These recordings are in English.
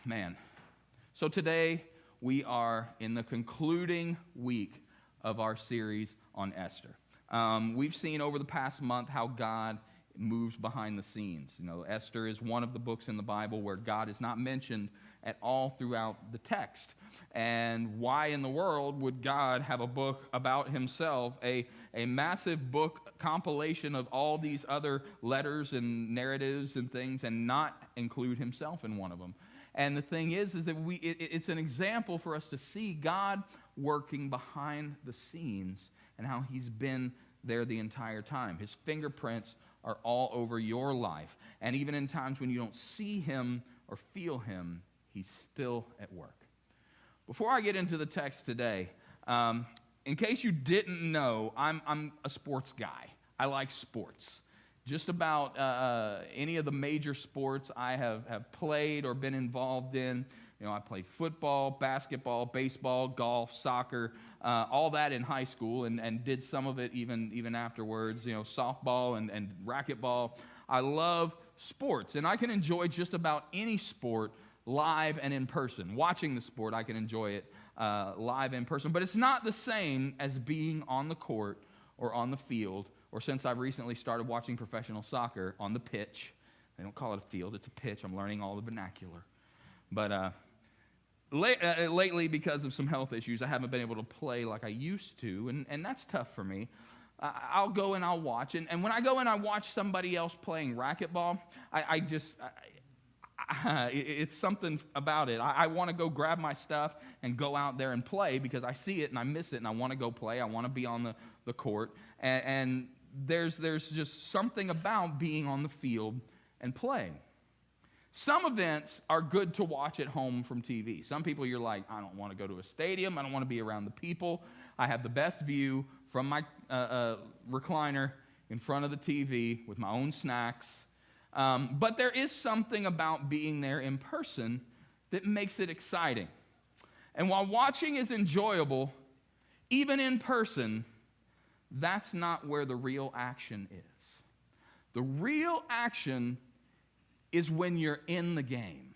man. So today we are in the concluding week of our series on Esther. We've seen over the past month how God moves behind the scenes. You know, Esther is one of the books in the Bible where God is not mentioned at all throughout the text. And why in the world would God have a book about himself, a massive book compilation of all these other letters and narratives and things, and not include himself in one of them? And the thing is that it's an example for us to see God working behind the scenes and how he's been there the entire time. His fingerprints are all over your life. And even in times when you don't see him or feel him, he's still at work. Before I get into the text today, in case you didn't know, I'm a sports guy. I like sports. Just about any of the major sports I have played or been involved in. You know, I played football, basketball, baseball, golf, soccer, all that in high school, and did some of it even afterwards. You know, softball and racquetball. I love sports, and I can enjoy just about any sport live and in person. Watching the sport, I can enjoy it live in person, but it's not the same as being on the court or on the field, or since I've recently started watching professional soccer, on the pitch. They don't call it a field, it's a pitch. I'm learning all the vernacular. But lately, because of some health issues, I haven't been able to play like I used to, and that's tough for me. I'll go and I'll watch, and when I go and I watch somebody else playing racquetball, it's something about it. I want to go grab my stuff and go out there and play because I see it and I miss it, and I want to go play. I want to be on the court, and there's just something about being on the field and playing. Some events are good to watch at home from TV. Some people, you're like, I don't want to go to a stadium. I don't want to be around the people. I have the best view from my recliner in front of the TV with my own snacks. But there is something about being there in person that makes it exciting. And while watching is enjoyable, even in person, that's not where the real action is. The real action is when you're in the game.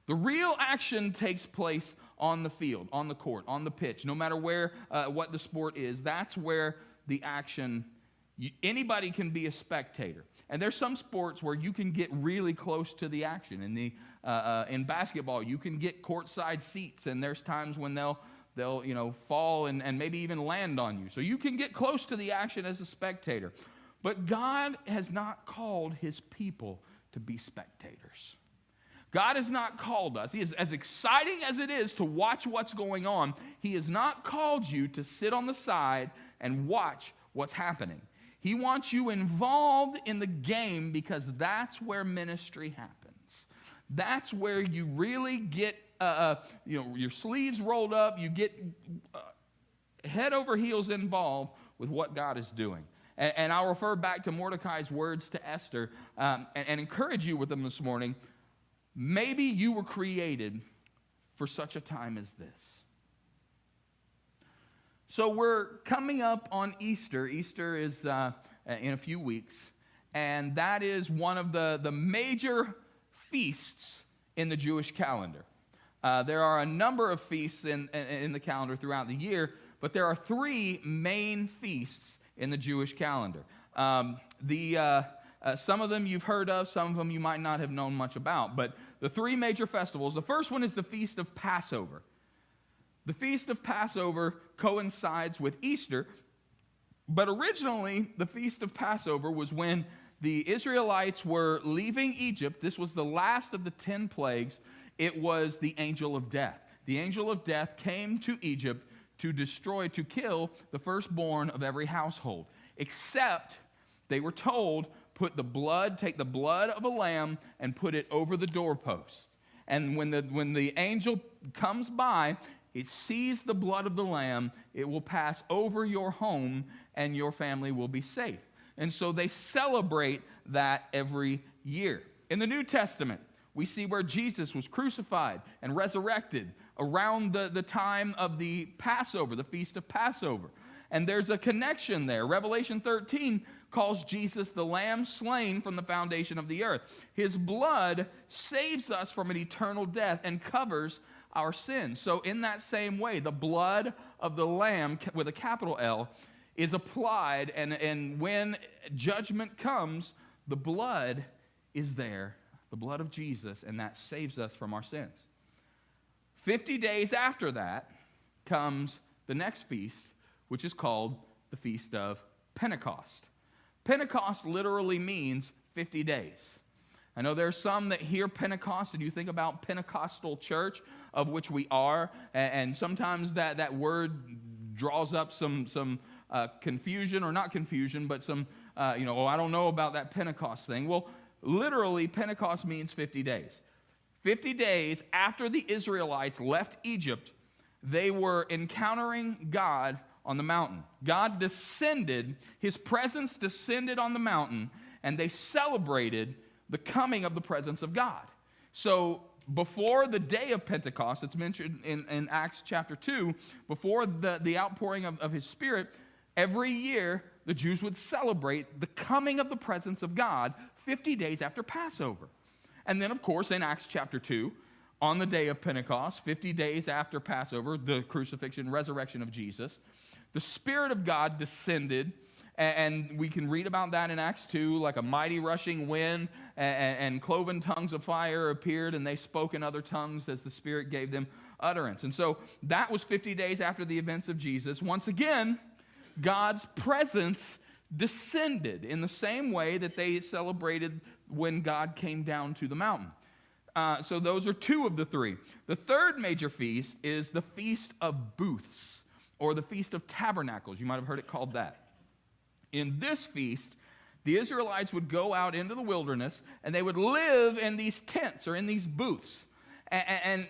The real action takes place on the field, on the court, on the pitch. No matter what the sport is, that's where the action. Anybody can be a spectator, and there's some sports where you can get really close to the action. In basketball, you can get courtside seats, and there's times when they'll fall and maybe even land on you. So you can get close to the action as a spectator. But God has not called his people to be spectators. God has not called us. He is, as exciting as it is to watch what's going on, he has not called you to sit on the side and watch what's happening. He wants you involved in the game because that's where ministry happens. That's where you really get your sleeves rolled up. You get head over heels involved with what God is doing. And I'll refer back to Mordecai's words to Esther and encourage you with them this morning. Maybe you were created for such a time as this. So we're coming up on Easter. Easter is in a few weeks, and that is one of the major feasts in the Jewish calendar. There are a number of feasts in the calendar throughout the year, but there are three main feasts in the Jewish calendar. Some of them you've heard of, some of them you might not have known much about, but the three major festivals, the first one is the Feast of Passover. The Feast of Passover coincides with Easter, but originally the Feast of Passover was when the Israelites were leaving Egypt. This was the last of the 10 plagues. It was the angel of death. The angel of death came to Egypt to kill the firstborn of every household, except they were told, take the blood of a lamb and put it over the doorpost. And when the angel comes by, it sees the blood of the lamb, it will pass over your home, and your family will be safe. And so they celebrate that every year. In the New Testament, we see where Jesus was crucified and resurrected around the time of the Passover, the Feast of Passover. And there's a connection there. Revelation 13 calls Jesus the Lamb slain from the foundation of the earth. His blood saves us from an eternal death and covers our sins. So in that same way, the blood of the Lamb, with a capital L, is applied, and when judgment comes, the blood is there, the blood of Jesus, and that saves us from our sins. 50 days after that comes the next feast, which is called the Feast of Pentecost. Pentecost literally means 50 days. I know there are some that hear Pentecost and you think about Pentecostal church, of which we are, and sometimes that word draws up some confusion, or not confusion, but some, I don't know about that Pentecost thing. Well, literally, Pentecost means 50 days. 50 days after the Israelites left Egypt, they were encountering God on the mountain. God descended, his presence descended on the mountain, and they celebrated the coming of the presence of God. So before the day of Pentecost, it's mentioned in Acts chapter 2, before the outpouring of his Spirit, every year the Jews would celebrate the coming of the presence of God 50 days after Passover. And then, of course, in Acts chapter 2, on the day of Pentecost, 50 days after Passover, the crucifixion, resurrection of Jesus, the Spirit of God descended, and we can read about that in Acts 2, like a mighty rushing wind, and cloven tongues of fire appeared, and they spoke in other tongues as the Spirit gave them utterance. And so that was 50 days after the events of Jesus. Once again, God's presence descended in the same way that they celebrated when God came down to the mountain. So those are two of the three. The third major feast is the Feast of Booths, or the Feast of Tabernacles. You might have heard it called that. In this feast, the Israelites would go out into the wilderness, and they would live in these tents or in these booths. And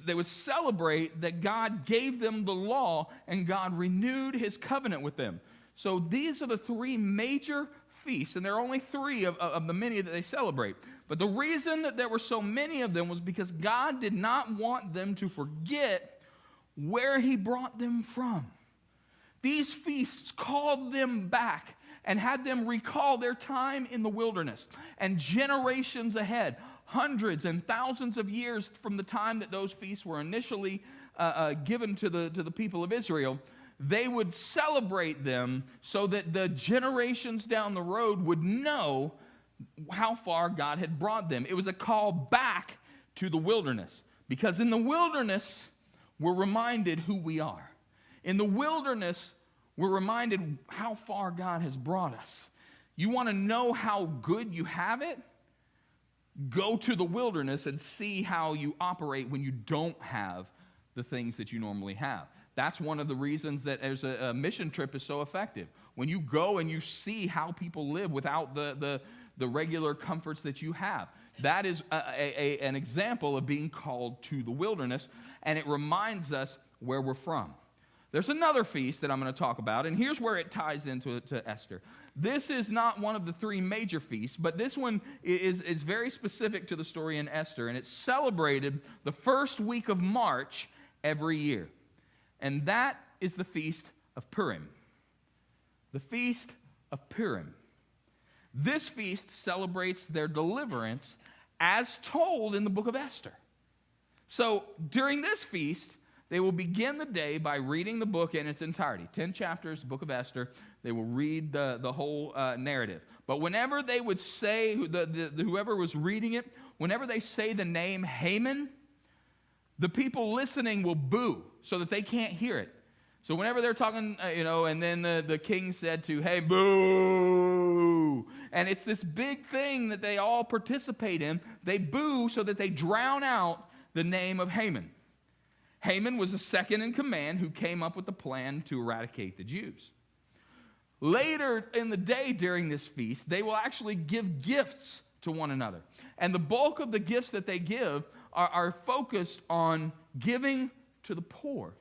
they would celebrate that God gave them the law, and God renewed his covenant with them. So these are the three major feasts, and there are only three of the many that they celebrate. But the reason that there were so many of them was because God did not want them to forget where he brought them from. These feasts called them back and had them recall their time in the wilderness and generations ahead, hundreds and thousands of years from the time that those feasts were initially given to the people of Israel. They would celebrate them so that the generations down the road would know how far God had brought them. It was a call back to the wilderness, because in the wilderness, we're reminded who we are. In the wilderness, we're reminded how far God has brought us. You want to know how good you have it? Go to the wilderness and see how you operate when you don't have the things that you normally have. That's one of the reasons that as a mission trip is so effective. When you go and you see how people live without the regular comforts that you have. That is an example of being called to the wilderness, and it reminds us where we're from. There's another feast that I'm going to talk about, and here's where it ties into Esther. This is not one of the three major feasts, but this one is very specific to the story in Esther, and it's celebrated the first week of March every year. And that is the Feast of Purim. The Feast of Purim. This feast celebrates their deliverance as told in the book of Esther. So during this feast, they will begin the day by reading the book in its entirety. 10 chapters, the book of Esther. They will read the whole narrative. But whenever they would say, whoever was reading it, whenever they say the name Haman, the people listening will boo so that they can't hear it. So whenever they're talking, and then the king said to, hey, boo. And it's this big thing that they all participate in. They boo so that they drown out the name of Haman. Haman was the second in command who came up with the plan to eradicate the Jews. Later in the day during this feast, they will actually give gifts to one another. And the bulk of the gifts that they give are focused on giving to the poor.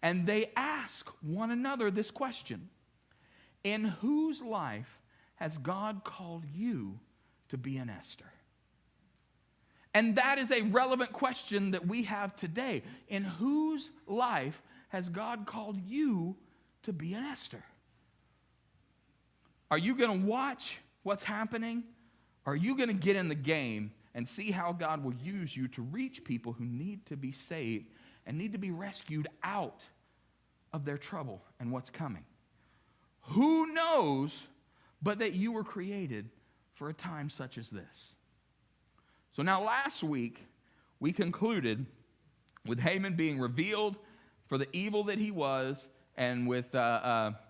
And they ask one another this question: in whose life has God called you to be an Esther? And that is a relevant question that we have today. In whose life has God called you to be an Esther? Are you going to watch what's happening? Or are you going to get in the game and see how God will use you to reach people who need to be saved and need to be rescued out of their trouble and what's coming? Who knows but that you were created for a time such as this? So now last week, we concluded with Haman being revealed for the evil that he was, and with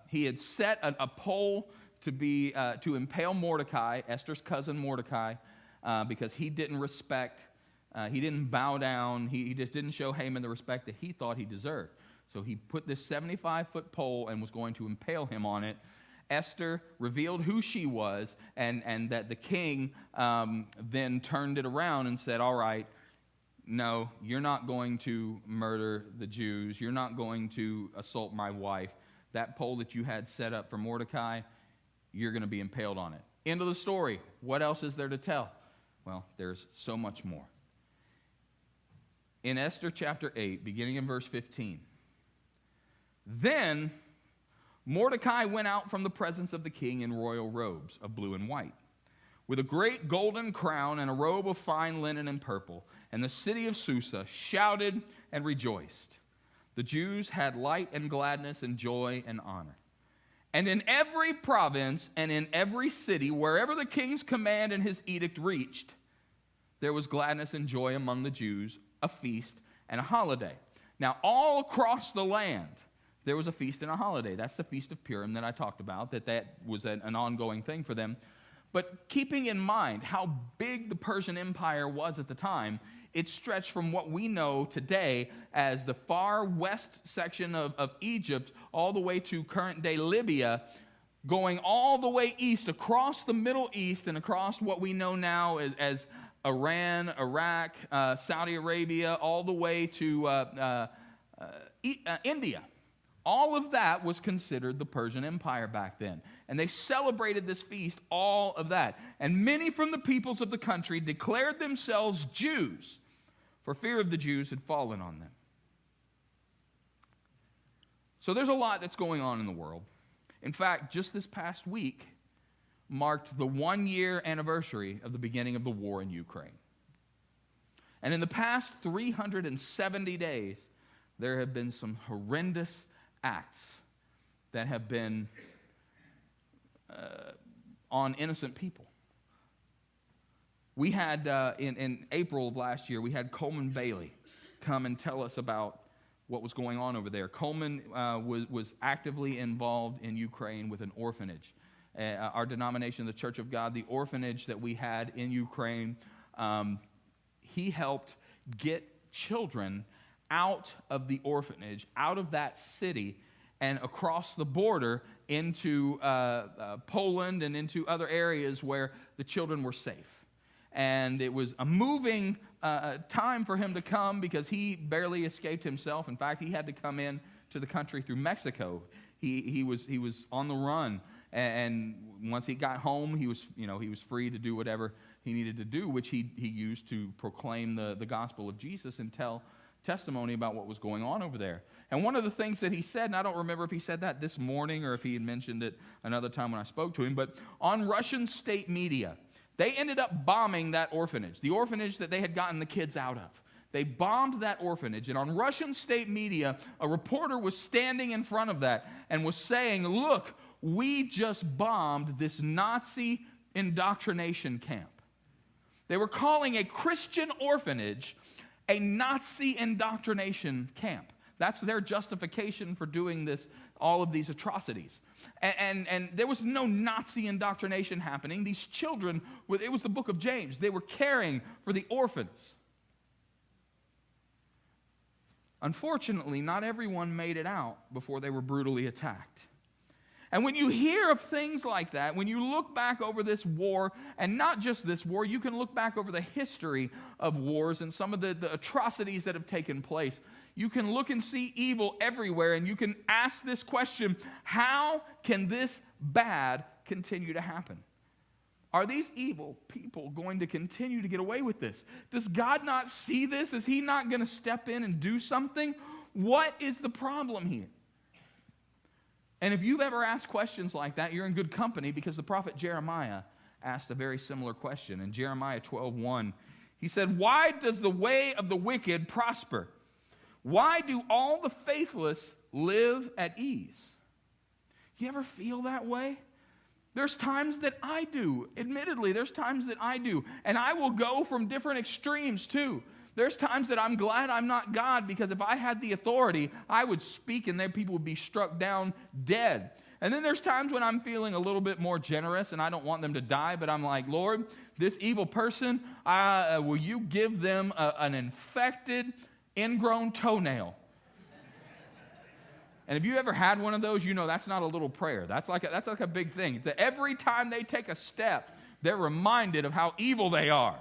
he had set a pole to impale Mordecai, Esther's cousin Mordecai, because he didn't respect, he didn't bow down, he just didn't show Haman the respect that he thought he deserved. So he put this 75-foot pole and was going to impale him on it. Esther revealed who she was, and that the king then turned it around and said, all right, no, you're not going to murder the Jews. You're not going to assault my wife. That pole that you had set up for Mordecai, you're going to be impaled on it. End of the story. What else is there to tell? Well, there's so much more. In Esther chapter 8, beginning in verse 15, then Mordecai went out from the presence of the king in royal robes of blue and white, with a great golden crown and a robe of fine linen and purple. And the city of Susa shouted and rejoiced. The Jews had light and gladness and joy and honor. And in every province and in every city, wherever the king's command and his edict reached, there was gladness and joy among the Jews, a feast and a holiday. Now, all across the land, there was a feast and a holiday. That's the Feast of Purim that I talked about, that was an ongoing thing for them. But keeping in mind how big the Persian Empire was at the time, it stretched from what we know today as the far west section of Egypt all the way to current-day Libya, going all the way east across the Middle East and across what we know now as Iran, Iraq, Saudi Arabia, all the way to India. All of that was considered the Persian Empire back then. And they celebrated this feast, all of that. And many from the peoples of the country declared themselves Jews, for fear of the Jews had fallen on them. So there's a lot that's going on in the world. In fact, just this past week marked the 1-year anniversary of the beginning of the war in Ukraine. And in the past 370 days, there have been some horrendous acts that have been on innocent people. We had, in April of last year, we had Coleman Bailey come and tell us about what was going on over there. Coleman was actively involved in Ukraine with an orphanage. Our denomination, the Church of God, the orphanage that we had in Ukraine, he helped get children out of the orphanage, out of that city, and across the border into Poland and into other areas where the children were safe. And it was a moving time for him to come because he barely escaped himself. In fact, he had to come in to the country through Mexico. He was on the run, and once he got home, he was free to do whatever he needed to do, which he used to proclaim the gospel of Jesus and tell testimony about what was going on over there. And one of the things that he said, and I don't remember if he said that this morning or if he had mentioned it another time when I spoke to him, but on Russian state media, they ended up bombing that orphanage, the orphanage that they had gotten the kids out of. They bombed that orphanage, and on Russian state media, a reporter was standing in front of that and was saying, look, we just bombed this Nazi indoctrination camp. They were calling a Christian orphanage a Nazi indoctrination camp. That's their justification for doing this, all of these atrocities. And there was no Nazi indoctrination happening. These children, it was the book of James. They were caring for the orphans. Unfortunately, not everyone made it out before they were brutally attacked. And when you hear of things like that, when you look back over this war, and not just this war, you can look back over the history of wars and some of the atrocities that have taken place. You can look and see evil everywhere, and you can ask this question, how can this bad continue to happen? Are these evil people going to continue to get away with this? Does God not see this? Is he not going to step in and do something? What is the problem here? And if you've ever asked questions like that, you're in good company, because the prophet Jeremiah asked a very similar question. In Jeremiah 12:1, he said, "Why does the way of the wicked prosper? Why do all the faithless live at ease?" You ever feel that way? There's times that I do. Admittedly, there's times that I do. And I will go from different extremes too. There's times that I'm glad I'm not God, because if I had the authority, I would speak and then people would be struck down dead. And then there's times when I'm feeling a little bit more generous and I don't want them to die, but I'm like, Lord, this evil person, will you give them an infected, ingrown toenail? And if you ever had one of those, you know that's not a little prayer. That's like a big thing. It's that every time they take a step, they're reminded of how evil they are.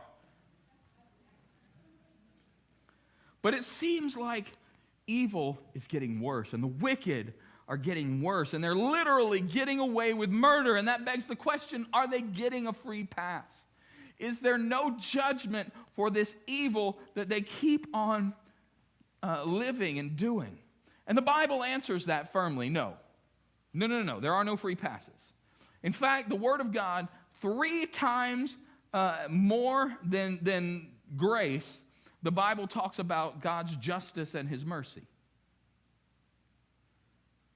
But it seems like evil is getting worse, and the wicked are getting worse, and they're literally getting away with murder. And that begs the question, are they getting a free pass? Is there no judgment for this evil that they keep on living and doing? And the Bible answers that firmly, no. No. There are no free passes. In fact, the Word of God, 3 times more than grace, the Bible talks about God's justice and his mercy.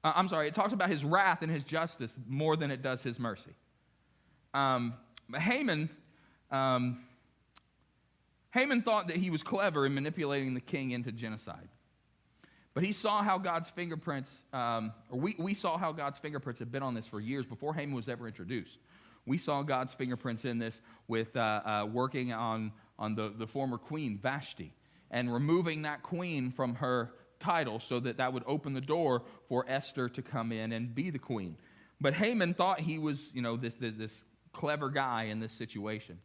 It talks about his wrath and his justice more than it does his mercy. Haman thought that he was clever in manipulating the king into genocide. But he saw how God's fingerprints, we saw how God's fingerprints had been on this for years before Haman was ever introduced. We saw God's fingerprints in this with working on the former queen, Vashti, and removing that queen from her title so that would open the door for Esther to come in and be the queen. But Haman thought he was, this clever guy in this situation.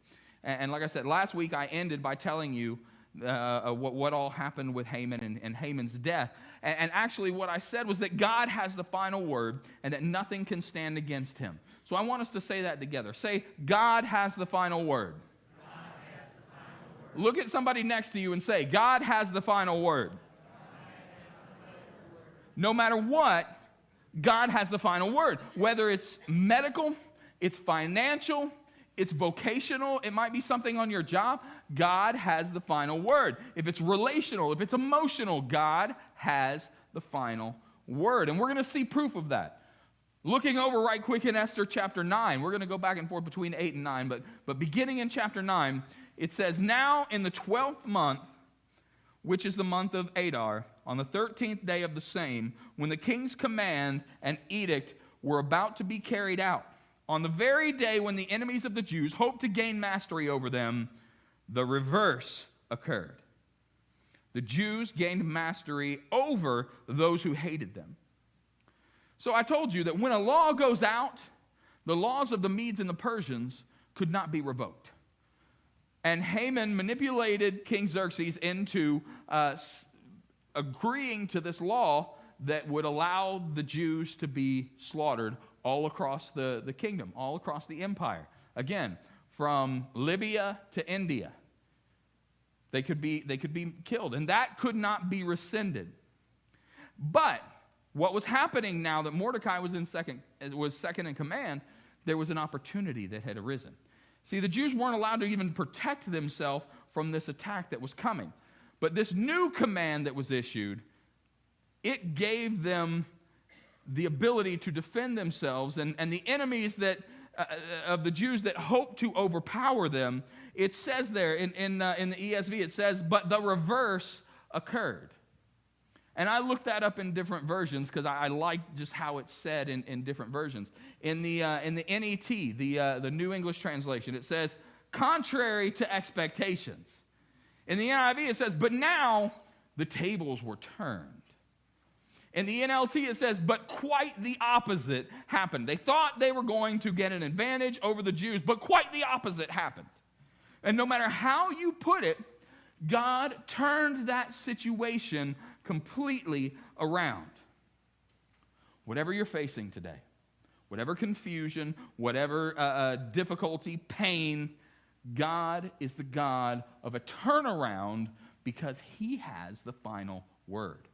And like I said, last week I ended by telling you what all happened with Haman and Haman's death. And actually what I said was that God has the final word and that nothing can stand against him. So I want us to say that together. Say, God has the final word. God has the final word. Look at somebody next to you and say, God has the final word. No matter what, God has the final word. Whether it's medical, it's financial, it's vocational, it might be something on your job, God has the final word. If it's relational, if it's emotional, God has the final word. And we're going to see proof of that. Looking over right quick in Esther chapter 9, we're going to go back and forth between 8 and 9, but beginning in chapter 9, it says, "Now in the 12th month, which is the month of Adar, on the 13th day of the same, when the king's command and edict were about to be carried out, on the very day when the enemies of the Jews hoped to gain mastery over them, the reverse occurred. The Jews gained mastery over those who hated them." So I told you that when a law goes out, the laws of the Medes and the Persians could not be revoked. And Haman manipulated King Xerxes into agreeing to this law that would allow the Jews to be slaughtered all across the kingdom, all across the empire. Again, from Libya to India. They could be killed, and that could not be rescinded. But what was happening now that Mordecai was second in command, there was an opportunity that had arisen. See, the Jews weren't allowed to even protect themselves from this attack that was coming. But this new command that was issued, it gave them the ability to defend themselves, and the enemies that of the Jews that hoped to overpower them, it says there in the ESV, it says, "But the reverse occurred." And I looked that up in different versions because I like just how it's said in different versions. In the NET, the New English Translation, it says, "Contrary to expectations." In the NIV, it says, "But now the tables were turned." In the NLT, it says, "But quite the opposite happened." They thought they were going to get an advantage over the Jews, but quite the opposite happened. And no matter how you put it, God turned that situation completely around. Whatever you're facing today, whatever confusion, whatever difficulty, pain, God is the God of a turnaround because he has the final word.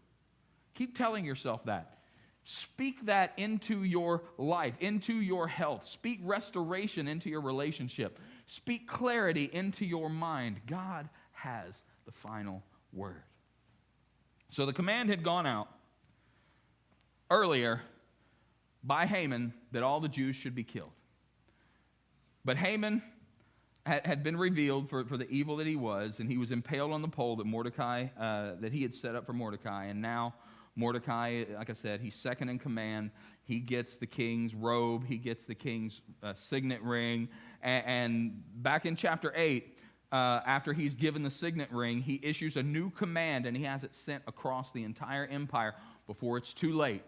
Keep telling yourself that. Speak that into your life, into your health. Speak restoration into your relationship. Speak clarity into your mind. God has the final word. So the command had gone out earlier by Haman that all the Jews should be killed. But Haman had been revealed for the evil that he was, and he was impaled on the pole that he had set up for Mordecai. And now Mordecai, like I said, he's second in command. He gets the king's robe. He gets the king's signet ring. And back in chapter 8, after he's given the signet ring, he issues a new command, and he has it sent across the entire empire before it's too late.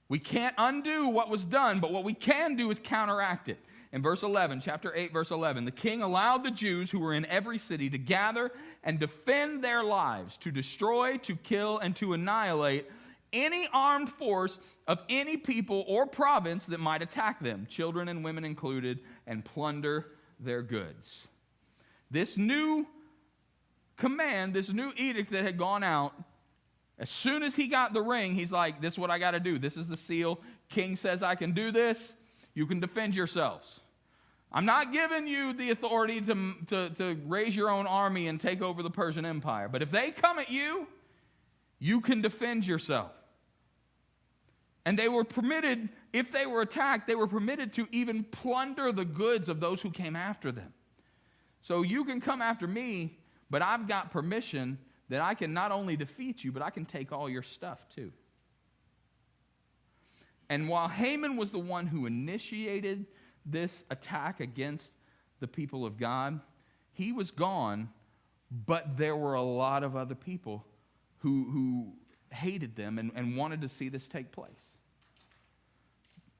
We can't undo what was done, but what we can do is counteract it. In verse 11, chapter 8, verse 11, the king allowed the Jews who were in every city to gather and defend their lives, to destroy, to kill, and to annihilate any armed force of any people or province that might attack them, children and women included, and plunder their goods. This new command, this new edict that had gone out, as soon as he got the ring, he's like, this is what I got to do. This is the seal. King says I can do this. You can defend yourselves. I'm not giving you the authority to raise your own army and take over the Persian Empire. But if they come at you, you can defend yourself. And they were permitted, if they were attacked, they were permitted to even plunder the goods of those who came after them. So you can come after me, but I've got permission that I can not only defeat you, but I can take all your stuff too. And while Haman was the one who initiated this attack against the people of God, he was gone, but there were a lot of other people who hated them and wanted to see this take place.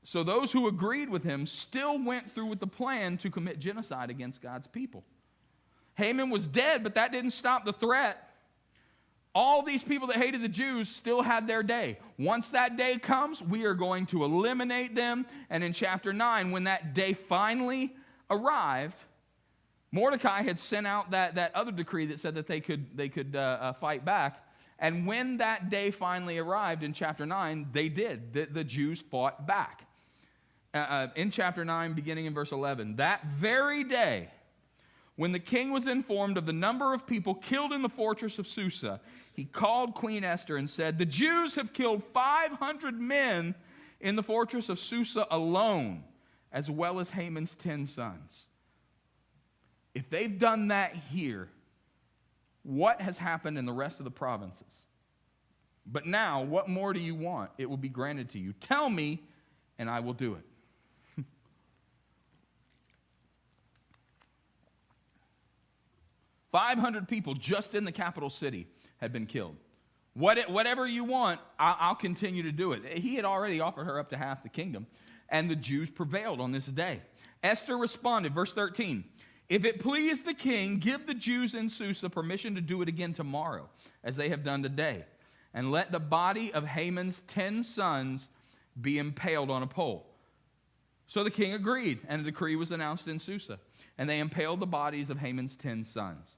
So those who agreed with him still went through with the plan to commit genocide against God's people. Haman was dead, but that didn't stop the threat. All these people that hated the Jews still had their day. Once that day comes, we are going to eliminate them. And in chapter 9, when that day finally arrived, Mordecai had sent out that other decree that said that they could fight back. And when that day finally arrived in chapter 9, they did. The Jews fought back. In chapter 9, beginning in verse 11, that very day, when the king was informed of the number of people killed in the fortress of Susa, he called Queen Esther and said, the Jews have killed 500 men in the fortress of Susa alone, as well as Haman's 10 sons. If they've done that here, what has happened in the rest of the provinces? But now, what more do you want? It will be granted to you. Tell me, and I will do it. 500 people just in the capital city had been killed. Whatever you want, I'll continue to do it. He had already offered her up to half the kingdom, and the Jews prevailed on this day. Esther responded, verse 13, if it please the king, give the Jews in Susa permission to do it again tomorrow, as they have done today, and let the body of Haman's 10 sons be impaled on a pole. So the king agreed, and a decree was announced in Susa, and they impaled the bodies of Haman's 10 sons.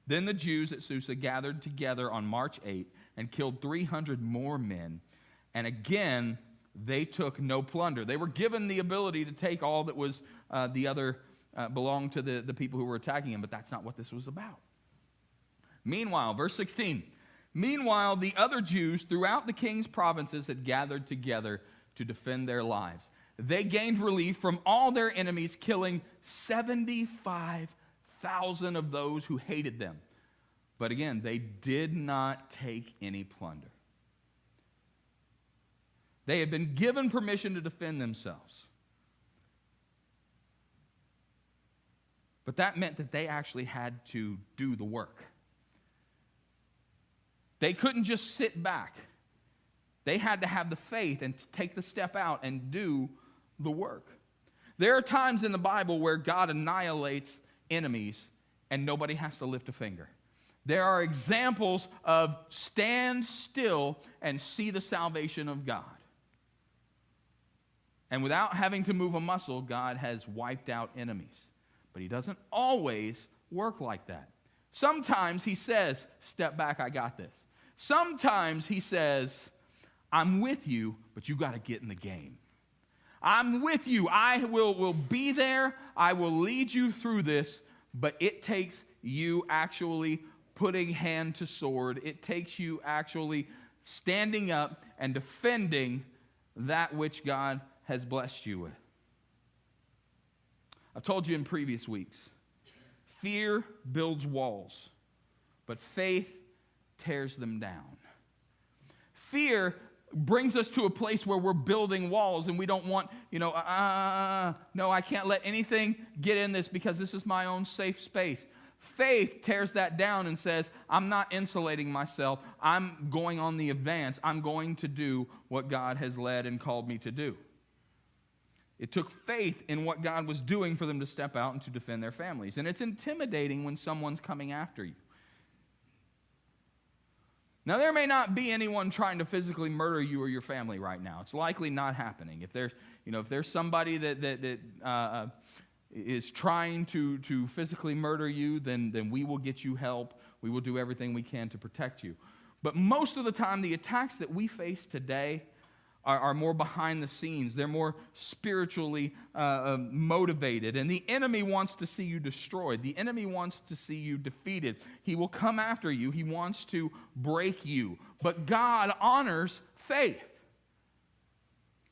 Then the Jews at Susa gathered together on March 8 and killed 300 more men. And again, they took no plunder. They were given the ability to take all that was belonged to the people who were attacking him, but that's not what this was about. Meanwhile, verse 16, meanwhile, the other Jews throughout the king's provinces had gathered together to defend their lives. They gained relief from all their enemies, killing 75,000 of those who hated them. But again, they did not take any plunder. They had been given permission to defend themselves. But that meant that they actually had to do the work. They couldn't just sit back. They had to have the faith and take the step out and do the work. There are times in the Bible where God annihilates enemies and nobody has to lift a finger. There are examples of stand still and see the salvation of God. And without having to move a muscle, God has wiped out enemies. But he doesn't always work like that. Sometimes he says, step back, I got this. Sometimes he says, I'm with you, but you got to get in the game. I'm with you. I will be there. I will lead you through this, but it takes you actually putting hand to sword. It takes you actually standing up and defending that which God has blessed you with. I've told you in previous weeks, fear builds walls, but faith tears them down. Fear brings us to a place where we're building walls and we don't want, no, I can't let anything get in this because this is my own safe space. Faith tears that down and says, I'm not insulating myself. I'm going on the advance. I'm going to do what God has led and called me to do. It took faith in what God was doing for them to step out and to defend their families. And it's intimidating when someone's coming after you. Now, there may not be anyone trying to physically murder you or your family right now. It's likely not happening. If there's somebody that is trying to physically murder you, then we will get you help. We will do everything we can to protect you. But most of the time, the attacks that we face today are more behind the scenes. They're more spiritually motivated. And the enemy wants to see you destroyed. The enemy wants to see you defeated. He will come after you. He wants to break you. But God honors faith.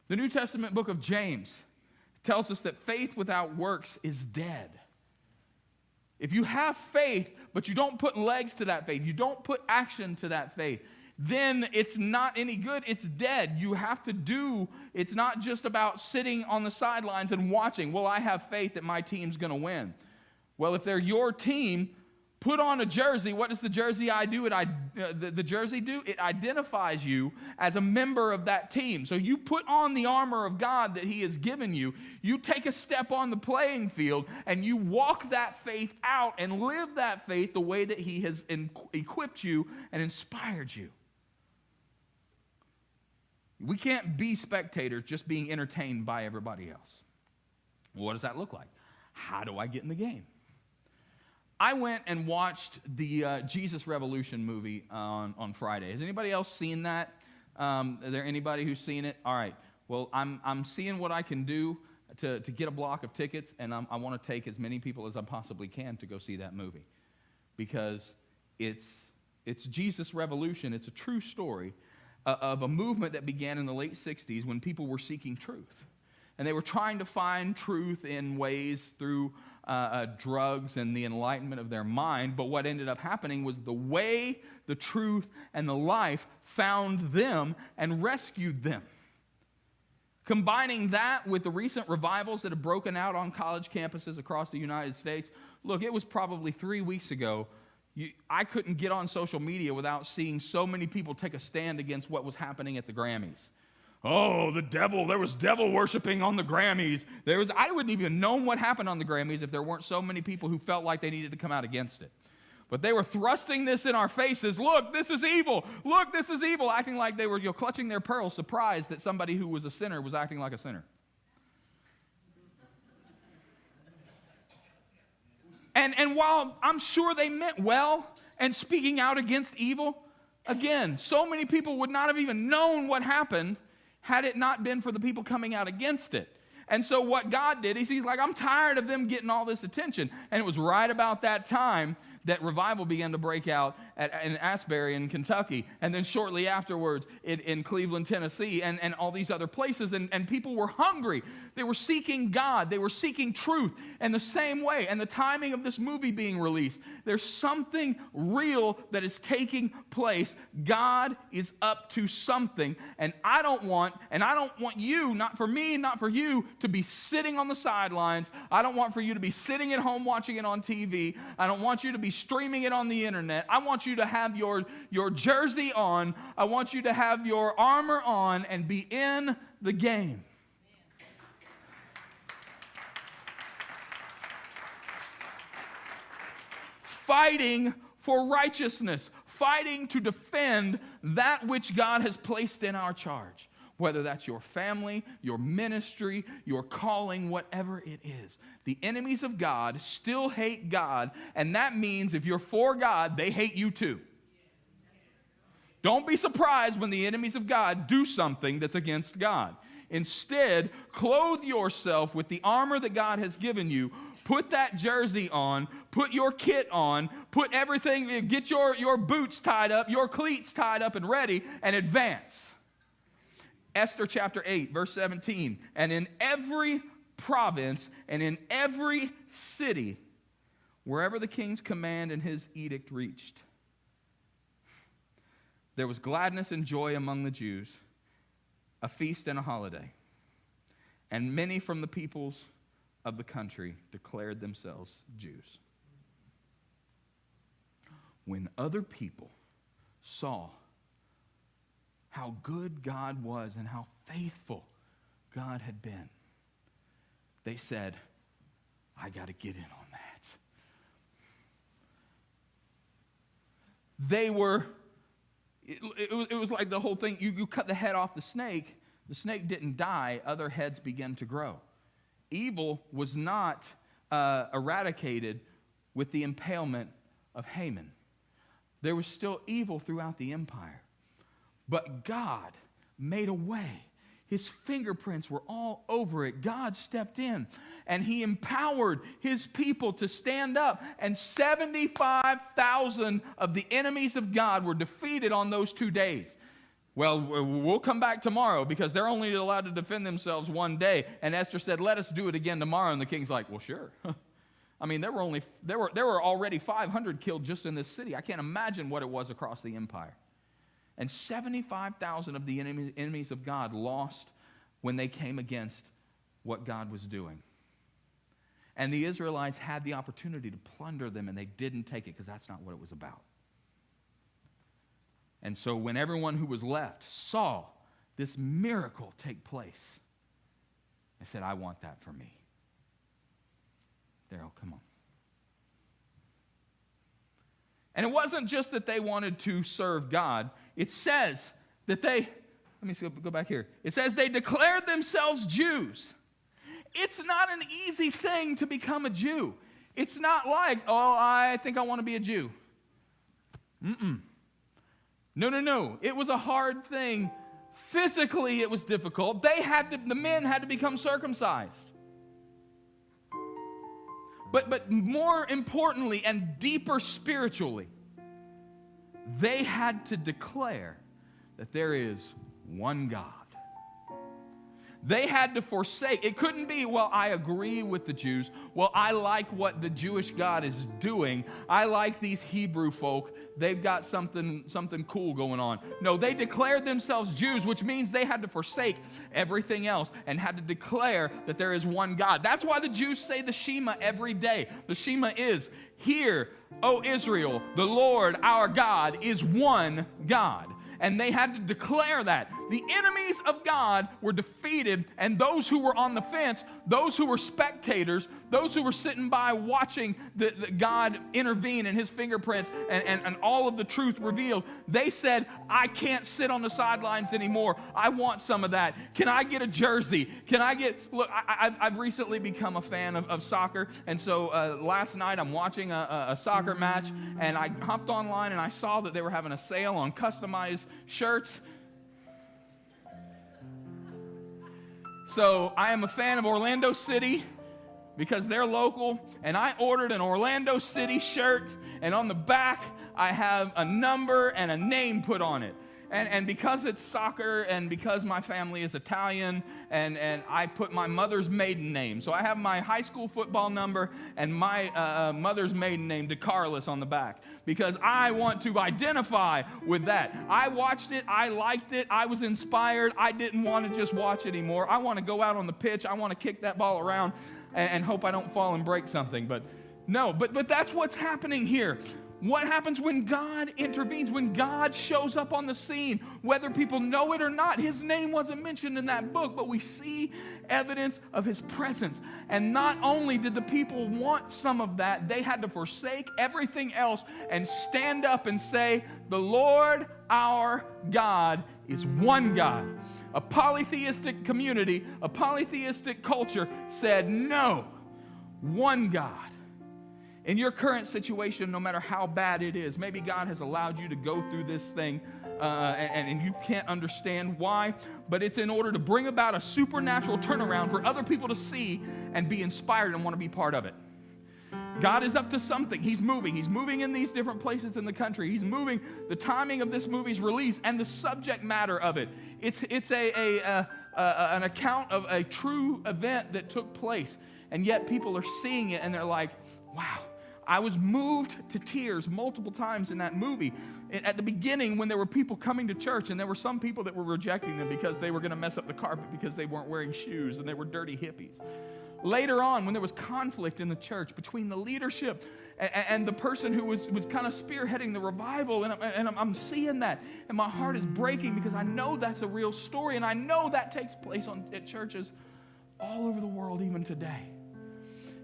The New Testament book of James tells us that faith without works is dead. If you have faith, but you don't put legs to that faith, you don't put action to that faith, then it's not any good. It's dead. You have to do. It's not just about sitting on the sidelines and watching. Well, I have faith that my team's going to win. Well, if they're your team, put on a jersey. What does the jersey do? The jersey do? It identifies you as a member of that team. So you put on the armor of God that He has given you. You take a step on the playing field and you walk that faith out and live that faith the way that He has equipped you and inspired you. We can't be spectators just being entertained by everybody else. Well, what does that look like? How do I get in the game? I went and watched the Jesus Revolution movie on Friday. Has anybody else seen that? Is there anybody who's seen it? All right. Well, I'm seeing what I can do to get a block of tickets, and I want to take as many people as I possibly can to go see that movie because it's Jesus Revolution. It's a true story of a movement that began in the late 60s when people were seeking truth. And they were trying to find truth in ways through drugs and the enlightenment of their mind. But what ended up happening was the way, the truth, and the life found them and rescued them. Combining that with the recent revivals that have broken out on college campuses across the United States. Look, it was probably 3 weeks ago. I couldn't get on social media without seeing so many people take a stand against what was happening at the Grammys. Oh, the devil, there was devil worshiping on the Grammys. I wouldn't even know what happened on the Grammys if there weren't so many people who felt like they needed to come out against it. But they were thrusting this in our faces. Look, this is evil. Look, this is evil. Acting like they were clutching their pearls, surprised that somebody who was a sinner was acting like a sinner. And while I'm sure they meant well and speaking out against evil, again, so many people would not have even known what happened had it not been for the people coming out against it. And so what God did is He's like, I'm tired of them getting all this attention. And it was right about that time that revival began to break out in Asbury in Kentucky, and then shortly afterwards in Cleveland, Tennessee, and all these other places, and people were hungry. They were seeking God. They were seeking truth. And the same way, and the timing of this movie being released, there's something real that is taking place. God is up to something, and I don't want you, not for me, not for you, to be sitting on the sidelines. I don't want for you to be sitting at home watching it on TV. I don't want you to be streaming it on the internet. I want you to have your jersey on. I want you to have your armor on and be in the game. Fighting for righteousness. Fighting to defend that which God has placed in our charge. Whether that's your family, your ministry, your calling, whatever it is. The enemies of God still hate God, and that means if you're for God, they hate you too. Don't be surprised when the enemies of God do something that's against God. Instead, clothe yourself with the armor that God has given you. Put that jersey on, put your kit on, put everything, get your boots tied up, your cleats tied up and ready, and advance. Esther chapter 8, verse 17, and in every province and in every city, wherever the king's command and his edict reached, there was gladness and joy among the Jews, a feast and a holiday. And many from the peoples of the country declared themselves Jews. When other people saw how good God was and how faithful God had been, they said, I got to get in on that. They were, it was like the whole thing, you cut the head off the snake didn't die, other heads began to grow. Evil was not eradicated with the impalement of Haman. There was still evil throughout the empire. But God made a way. His fingerprints were all over it. God stepped in, and he empowered his people to stand up, and 75,000 of the enemies of God were defeated on those 2 days. Well, we'll come back tomorrow because they're only allowed to defend themselves one day. And Esther said, let us do it again tomorrow. And the king's like, well, sure. I mean, there were already 500 killed just in this city. I can't imagine what it was across the empire. And 75,000 of the enemies of God lost when they came against what God was doing. And the Israelites had the opportunity to plunder them, and they didn't take it because that's not what it was about. And so when everyone who was left saw this miracle take place, they said, I want that for me. Daryl, come on. And it wasn't just that they wanted to serve God. It says that let me go back here. It says they declared themselves Jews. It's not an easy thing to become a Jew. It's not like, oh, I think I want to be a Jew. No. It was a hard thing. Physically, it was difficult. The men had to become circumcised. But more importantly and deeper spiritually, they had to declare that there is one God. They had to forsake. It couldn't be, well, I agree with the Jews. Well, I like what the Jewish God is doing. I like these Hebrew folk. They've got something cool going on. No, they declared themselves Jews, which means they had to forsake everything else and had to declare that there is one God. That's why the Jews say the Shema every day. The Shema is, hear, O Israel, the Lord our God is one God. And they had to declare that. The enemies of God were defeated, and those who were on the fence, those who were spectators, those who were sitting by watching the God intervene in his fingerprints and all of the truth revealed, they said, I can't sit on the sidelines anymore. I want some of that. Can I get a jersey? Look, I've recently become a fan of soccer, and so last night I'm watching a soccer match, and I hopped online and I saw that they were having a sale on customized shirts. So I am a fan of Orlando City because they're local, and I ordered an Orlando City shirt, and on the back I have a number and a name put on it. And because it's soccer and because my family is Italian, and I put my mother's maiden name. So I have my high school football number and my mother's maiden name, DeCarlos, on the back. Because I want to identify with that. I watched it. I liked it. I was inspired. I didn't want to just watch anymore. I want to go out on the pitch. I want to kick that ball around and hope I don't fall and break something. But no, but that's what's happening here. What happens when God intervenes, when God shows up on the scene, whether people know it or not? His name wasn't mentioned in that book, but we see evidence of his presence. And not only did the people want some of that, they had to forsake everything else and stand up and say, the Lord our God is one God. A polytheistic community, a polytheistic culture said, no, one God. In your current situation, no matter how bad it is, maybe God has allowed you to go through this thing and you can't understand why, but it's in order to bring about a supernatural turnaround for other people to see and be inspired and want to be part of it. God is up to something. He's moving. He's moving in these different places in the country. He's moving. The timing of this movie's release and the subject matter of it. It's an account of a true event that took place, and yet people are seeing it and they're like, wow. I was moved to tears multiple times in that movie. At the beginning, when there were people coming to church, and there were some people that were rejecting them because they were going to mess up the carpet because they weren't wearing shoes and they were dirty hippies. Later on, when there was conflict in the church between the leadership and the person who was kind of spearheading the revival, and I'm seeing that, and my heart is breaking because I know that's a real story, and I know that takes place at churches all over the world even today.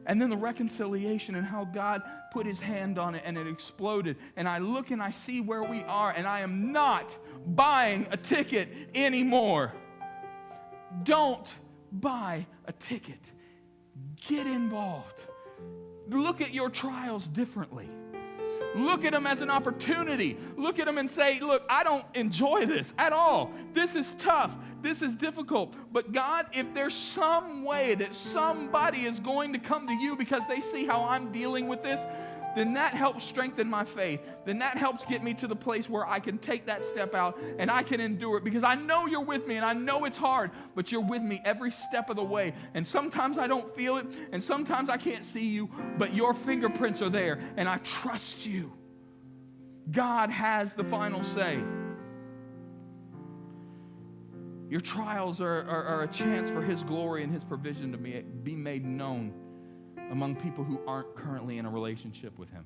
And then the reconciliation and how God put his hand on it and it exploded. And I look and I see where we are, and I am not buying a ticket anymore. Don't buy a ticket. Get involved. Look at your trials differently. Look at them as an opportunity. Look at them and say, look, I don't enjoy this at all. This is tough. This is difficult. But God, if there's some way that somebody is going to come to you because they see how I'm dealing with this, then that helps strengthen my faith. Then that helps get me to the place where I can take that step out and I can endure it, because I know you're with me and I know it's hard, but you're with me every step of the way. And sometimes I don't feel it, and sometimes I can't see you, but your fingerprints are there, and I trust you. God has the final say. Your trials are a chance for his glory and his provision to be made known among people who aren't currently in a relationship with him.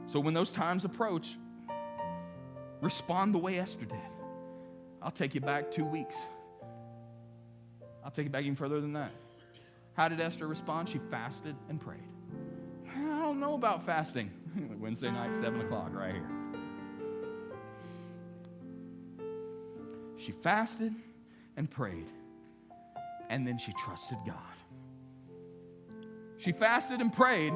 So when those times approach, respond the way Esther did. I'll take you back 2 weeks. I'll take you back even further than that. How did Esther respond? She fasted and prayed. I don't know about fasting. Wednesday night, 7 o'clock, right here. She fasted and prayed, and then she trusted God. She fasted and prayed,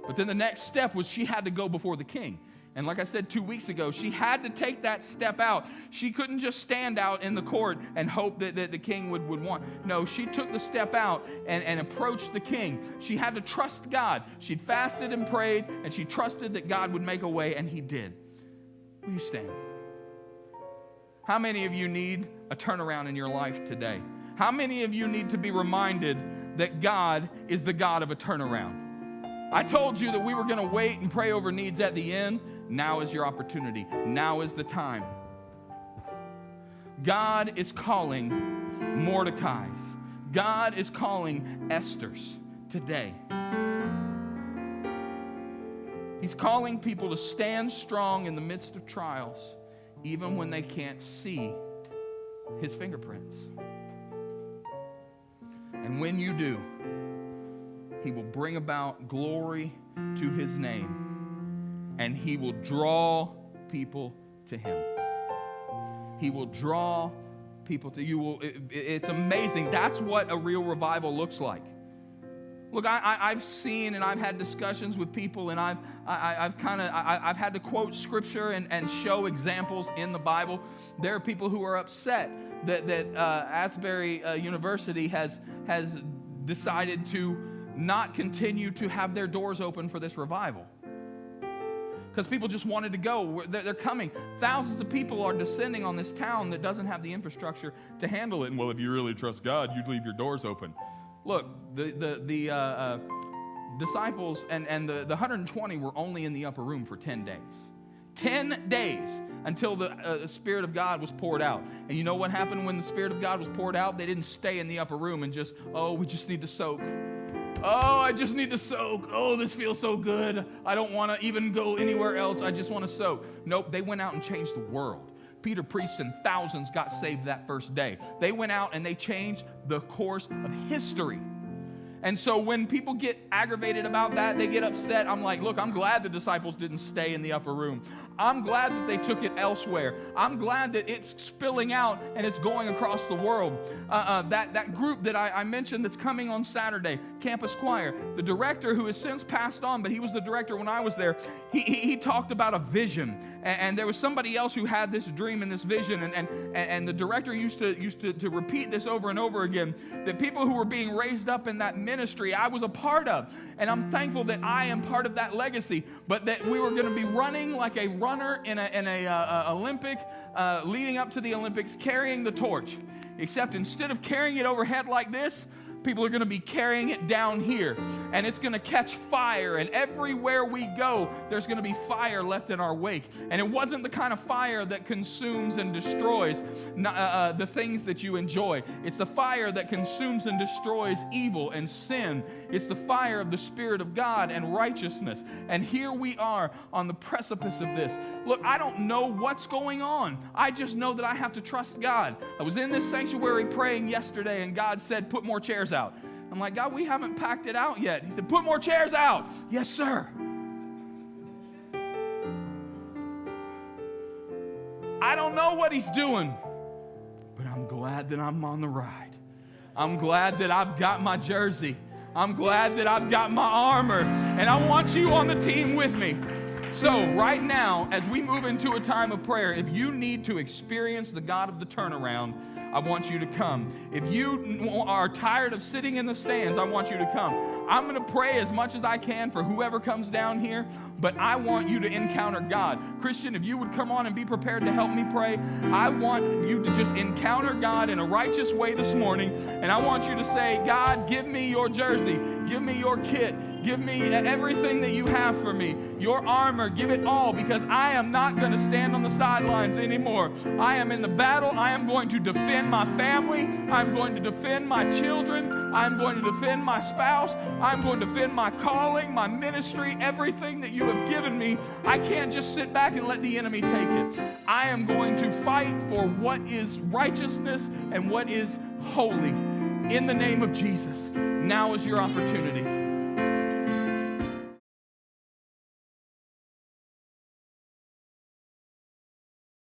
but then the next step was she had to go before the king. And like I said 2 weeks ago, she had to take that step out. She couldn't just stand out in the court and hope that the king would want. No, she took the step out and approached the king. She had to trust God. She'd fasted and prayed, and she trusted that God would make a way, and he did. Will you stand? How many of you need a turnaround in your life today? How many of you need to be reminded that God is the God of a turnaround? I told you that we were going to wait and pray over needs at the end. Now is your opportunity. Now is the time. God is calling Mordecai's. God is calling Esther's today. He's calling people to stand strong in the midst of trials, even when they can't see his fingerprints. And when you do, he will bring about glory to his name, and he will draw people to him. He will draw people to you. It's amazing. That's what a real revival looks like. Look, I've seen and I've had discussions with people, and I've had to quote scripture and show examples in the Bible. There are people who are upset that Asbury University has decided to not continue to have their doors open for this revival, because people just wanted to go. They're coming. Thousands of people are descending on this town that doesn't have the infrastructure to handle it. And well, if you really trust God, you'd leave your doors open. Look, the disciples and the 120 were only in the upper room for 10 days. 10 days until the Spirit of God was poured out. And you know what happened when the Spirit of God was poured out? They didn't stay in the upper room and just, we just need to soak. I just need to soak. This feels so good. I don't want to even go anywhere else. I just want to soak. Nope, they went out and changed the world. Peter preached and thousands got saved that first day. They went out and they changed the course of history. And so when people get aggravated about that, they get upset, I'm like, look, I'm glad the disciples didn't stay in the upper room. I'm glad that they took it elsewhere. I'm glad that it's spilling out and it's going across the world. That group that I mentioned that's coming on Saturday, Campus Choir, the director who has since passed on, but he was the director when I was there, he talked about a vision. And there was somebody else who had this dream and this vision, and the director used to repeat this over and over again, that people who were being raised up in that ministry I was a part of. And I'm thankful that I am part of that legacy, but that we were going to be running like a runner in a Olympic, leading up to the Olympics, carrying the torch. Except instead of carrying it overhead like this, people are going to be carrying it down here, and it's going to catch fire, and everywhere we go, there's going to be fire left in our wake. And it wasn't the kind of fire that consumes and destroys the things that you enjoy. It's the fire that consumes and destroys evil and sin. It's the fire of the Spirit of God and righteousness. And here we are on the precipice of this. Look, I don't know what's going on. I just know that I have to trust God. I was in this sanctuary praying yesterday, and God said, put more chairs out. I'm like, God, we haven't packed it out yet. He said, put more chairs out. Yes, sir. I don't know what he's doing, but I'm glad that I'm on the ride. I'm glad that I've got my jersey. I'm glad that I've got my armor, and I want you on the team with me. So right now, as we move into a time of prayer, if you need to experience the God of the turnaround, I want you to come. If you are tired of sitting in the stands, I want you to come. I'm going to pray as much as I can for whoever comes down here, but I want you to encounter God. Christian, if you would come on and be prepared to help me pray, I want you to just encounter God in a righteous way this morning, and I want you to say, God, give me your jersey, give me your kit, give me everything that you have for me, your armor, give it all, because I am not going to stand on the sidelines anymore. I am in the battle. I am going to defend my family. I'm going to defend my children. I'm going to defend my spouse. I'm going to defend my calling, my ministry, everything that you have given me. I can't just sit back and let the enemy take it. I am going to fight for what is righteousness and what is holy in the name of Jesus. Now is your opportunity.